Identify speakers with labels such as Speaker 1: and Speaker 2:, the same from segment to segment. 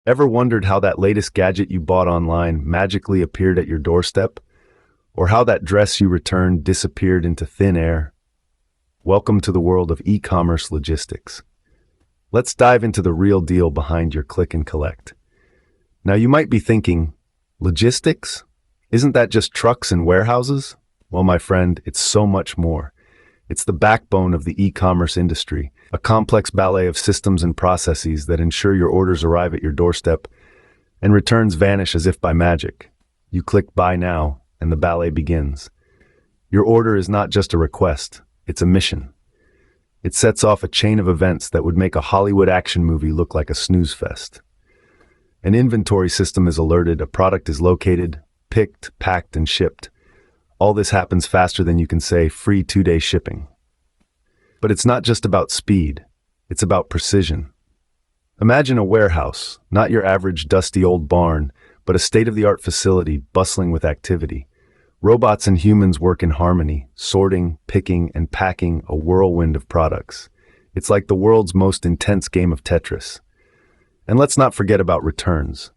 Speaker 1: Ever wondered how that latest gadget you bought online magically appeared at your doorstep? Or how that dress you returned disappeared into thin air? Welcome to the world of e-commerce logistics. Let's dive into the real deal behind your click and collect. Now you might be thinking, logistics? Isn't that just trucks and warehouses? Well, my friend, it's so much more. It's the backbone of the e-commerce industry, a complex ballet of systems and processes that ensure your orders arrive at your doorstep and returns vanish as if by magic. You click buy now, and the ballet begins. Your order is not just a request, it's a mission. It sets off a chain of events that would make a Hollywood action movie look like a snooze fest. An inventory system is alerted, a product is located, picked, packed, and shipped. All this happens faster than you can say free 2-day shipping. But it's not just about speed, it's about precision. Imagine a warehouse, not your average dusty old barn, but a state-of-the-art facility bustling with activity. Robots and humans work in harmony, sorting, picking, and packing a whirlwind of products. It's like the world's most intense game of Tetris. And let's not forget about returns.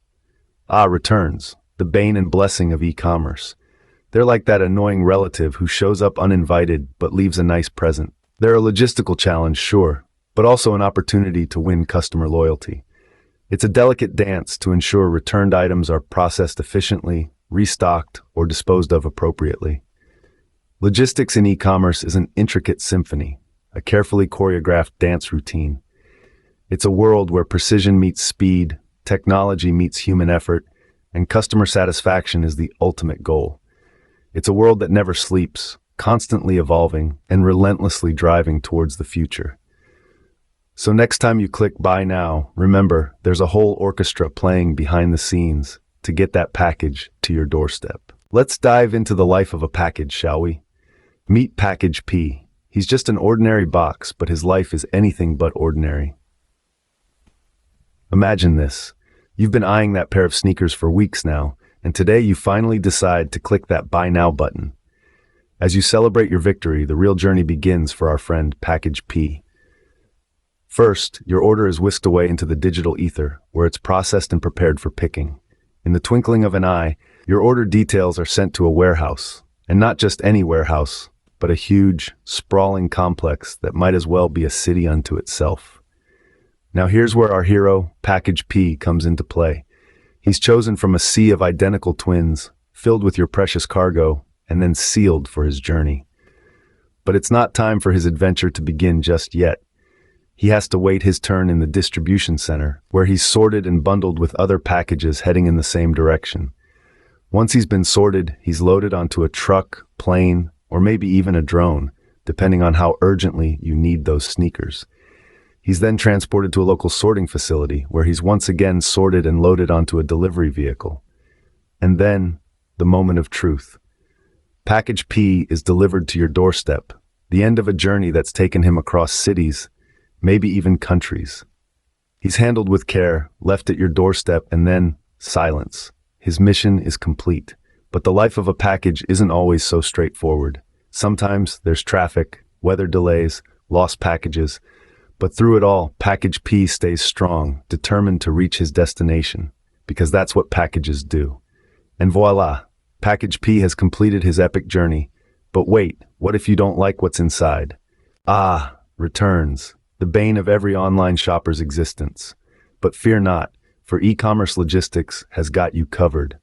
Speaker 1: Returns, the bane and blessing of e-commerce. They're like that annoying relative who shows up uninvited but leaves a nice present. They're a logistical challenge, sure, but also an opportunity to win customer loyalty. It's a delicate dance to ensure returned items are processed efficiently, restocked, or disposed of appropriately. Logistics in e-commerce is an intricate symphony, a carefully choreographed dance routine. It's a world where precision meets speed, technology meets human effort, and customer satisfaction is the ultimate goal. It's a world that never sleeps, constantly evolving and relentlessly driving towards the future. So next time you click buy now, remember there's a whole orchestra playing behind the scenes to get that package to your doorstep. Let's dive into the life of a package, shall we? Meet Package P. He's just an ordinary box, but his life is anything but ordinary. Imagine this. You've been eyeing that pair of sneakers for weeks now, and today you finally decide to click that buy now button. As you celebrate your victory, the real journey begins for our friend Package P. First, your order is whisked away into the digital ether, where it's processed and prepared for picking. In the twinkling of an eye, your order details are sent to a warehouse, and not just any warehouse, but a huge, sprawling complex that might as well be a city unto itself. Now here's where our hero, Package P, comes into play. He's chosen from a sea of identical twins, filled with your precious cargo, and then sealed for his journey. But it's not time for his adventure to begin just yet. He has to wait his turn in the distribution center, where he's sorted and bundled with other packages heading in the same direction. Once he's been sorted, he's loaded onto a truck, plane, or maybe even a drone, depending on how urgently you need those sneakers. He's then transported to a local sorting facility, where he's once again sorted and loaded onto a delivery vehicle. And then, the moment of truth. Package P is delivered to your doorstep, the end of a journey that's taken him across cities, maybe even countries. He's handled with care, left at your doorstep, and then silence. His mission is complete. But the life of a package isn't always so straightforward. Sometimes there's traffic, weather delays, lost packages, but through it all, Package P stays strong, determined to reach his destination, because that's what packages do. And voila, Package P has completed his epic journey. But wait, what if you don't like what's inside? Returns, the bane of every online shopper's existence. But fear not, for e-commerce logistics has got you covered.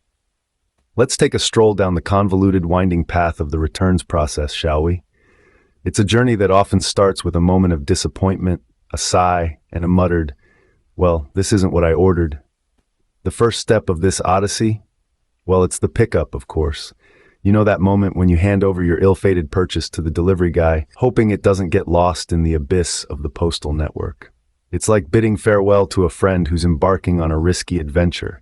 Speaker 1: Let's take a stroll down the convoluted, winding path of the returns process, shall we? It's a journey that often starts with a moment of disappointment, a sigh, and a muttered, "Well, this isn't what I ordered." The first step of this odyssey? Well, it's the pickup, of course. You know that moment when you hand over your ill-fated purchase to the delivery guy, hoping it doesn't get lost in the abyss of the postal network. It's like bidding farewell to a friend who's embarking on a risky adventure.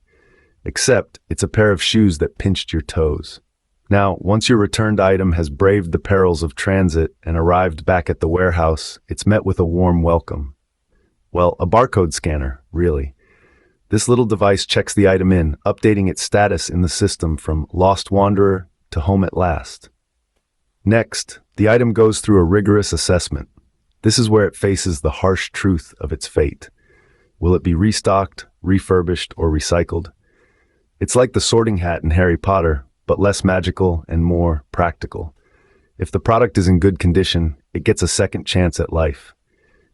Speaker 1: Except, it's a pair of shoes that pinched your toes. Now, once your returned item has braved the perils of transit and arrived back at the warehouse, it's met with a warm welcome. Well, a barcode scanner, really. This little device checks the item in, updating its status in the system from lost wanderer to home at last. Next, the item goes through a rigorous assessment. This is where it faces the harsh truth of its fate. Will it be restocked, refurbished, or recycled? It's like the sorting hat in Harry Potter, but less magical and more practical. If the product is in good condition, it gets a second chance at life.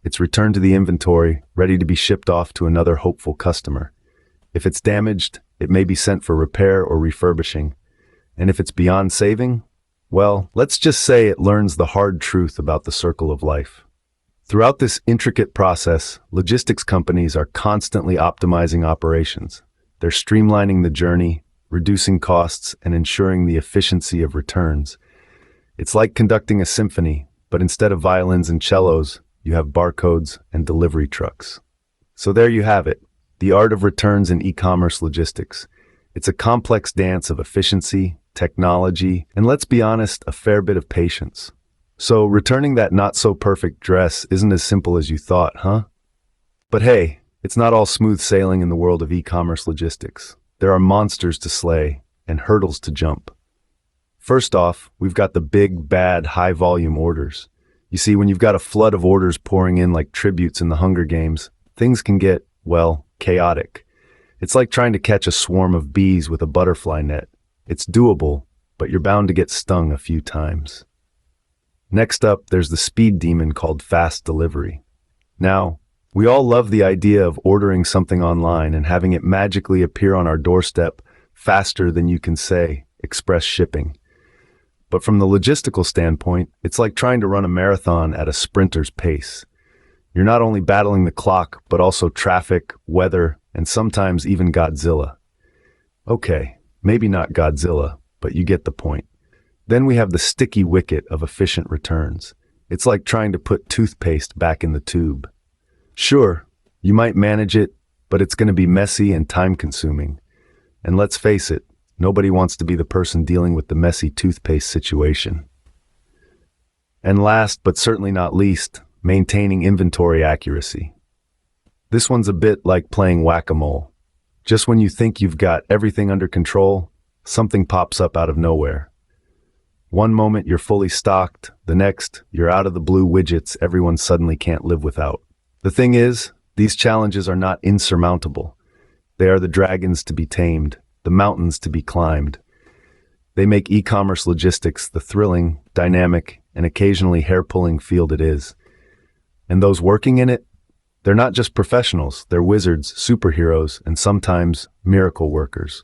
Speaker 1: It's returned to the inventory, ready to be shipped off to another hopeful customer. If it's damaged, it may be sent for repair or refurbishing. And if it's beyond saving, well, let's just say it learns the hard truth about the circle of life. Throughout this intricate process, logistics companies are constantly optimizing operations. They're streamlining the journey, reducing costs, and ensuring the efficiency of returns. It's like conducting a symphony, but instead of violins and cellos, you have barcodes and delivery trucks. So there you have it, the art of returns in e-commerce logistics. It's a complex dance of efficiency, technology, and let's be honest, a fair bit of patience. So returning that not-so-perfect dress isn't as simple as you thought, huh? But hey, it's not all smooth sailing in the world of e-commerce logistics. There are monsters to slay and hurdles to jump. First off, we've got the big, bad, high-volume orders. You see, when you've got a flood of orders pouring in like tributes in the Hunger Games, things can get, well, chaotic. It's like trying to catch a swarm of bees with a butterfly net. It's doable, but you're bound to get stung a few times. Next up, there's the speed demon called fast delivery. Now, we all love the idea of ordering something online and having it magically appear on our doorstep faster than you can say, express shipping. But from the logistical standpoint, it's like trying to run a marathon at a sprinter's pace. You're not only battling the clock, but also traffic, weather, and sometimes even Godzilla. Okay, maybe not Godzilla, but you get the point. Then we have the sticky wicket of efficient returns. It's like trying to put toothpaste back in the tube. Sure, you might manage it, but it's going to be messy and time-consuming. And let's face it, nobody wants to be the person dealing with the messy toothpaste situation. And last, but certainly not least, maintaining inventory accuracy. This one's a bit like playing whack-a-mole. Just when you think you've got everything under control, something pops up out of nowhere. One moment you're fully stocked, the next, you're out of the blue widgets everyone suddenly can't live without. The thing is, these challenges are not insurmountable. They are the dragons to be tamed, the mountains to be climbed. They make e-commerce logistics the thrilling, dynamic, and occasionally hair-pulling field it is. And those working in it, they're not just professionals, they're wizards, superheroes, and sometimes miracle workers.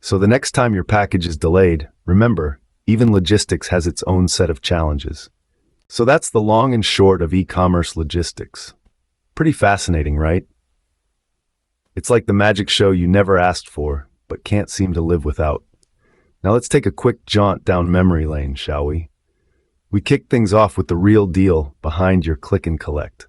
Speaker 1: So the next time your package is delayed, remember, even logistics has its own set of challenges. So that's the long and short of e-commerce logistics. Pretty fascinating, right? It's like the magic show you never asked for, but can't seem to live without. Now let's take a quick jaunt down memory lane, shall we? We kick things off with the real deal behind your click and collect.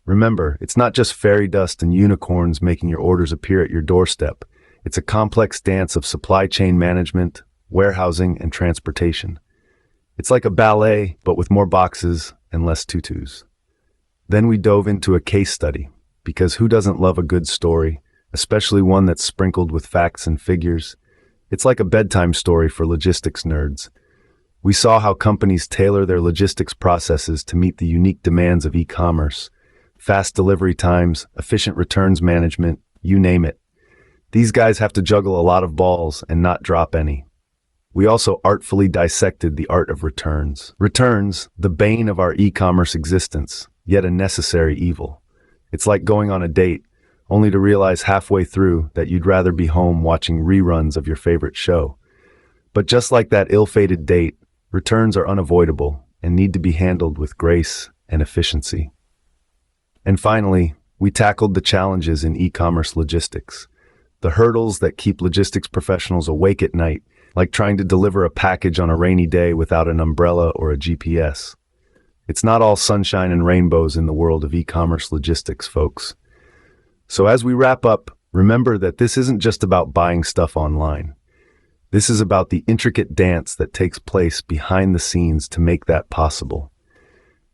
Speaker 1: Remember, it's not just fairy dust and unicorns making your orders appear at your doorstep. It's a complex dance of supply chain management, warehousing, and transportation. It's like a ballet, but with more boxes and less tutus. Then we dove into a case study, because who doesn't love a good story, especially one that's sprinkled with facts and figures? It's like a bedtime story for logistics nerds. We saw how companies tailor their logistics processes to meet the unique demands of e-commerce. Fast delivery times, efficient returns management, you name it. These guys have to juggle a lot of balls and not drop any. We also artfully dissected the art of returns. Returns, the bane of our e-commerce existence, yet a necessary evil. It's like going on a date, only to realize halfway through that you'd rather be home watching reruns of your favorite show. But just like that ill-fated date, returns are unavoidable and need to be handled with grace and efficiency. And finally, we tackled the challenges in e-commerce logistics, the hurdles that keep logistics professionals awake at night, like trying to deliver a package on a rainy day without an umbrella or a GPS. It's not all sunshine and rainbows in the world of e-commerce logistics, folks. So as we wrap up, remember that this isn't just about buying stuff online. This is about the intricate dance that takes place behind the scenes to make that possible.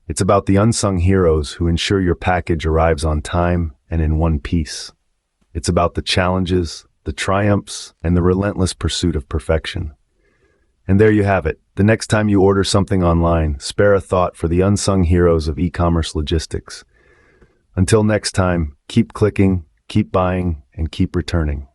Speaker 1: It's about the unsung heroes who ensure your package arrives on time and in one piece. It's about the challenges, the triumphs, and the relentless pursuit of perfection. And there you have it. The next time you order something online, spare a thought for the unsung heroes of e-commerce logistics. Until next time, Keep clicking, keep buying, and keep returning.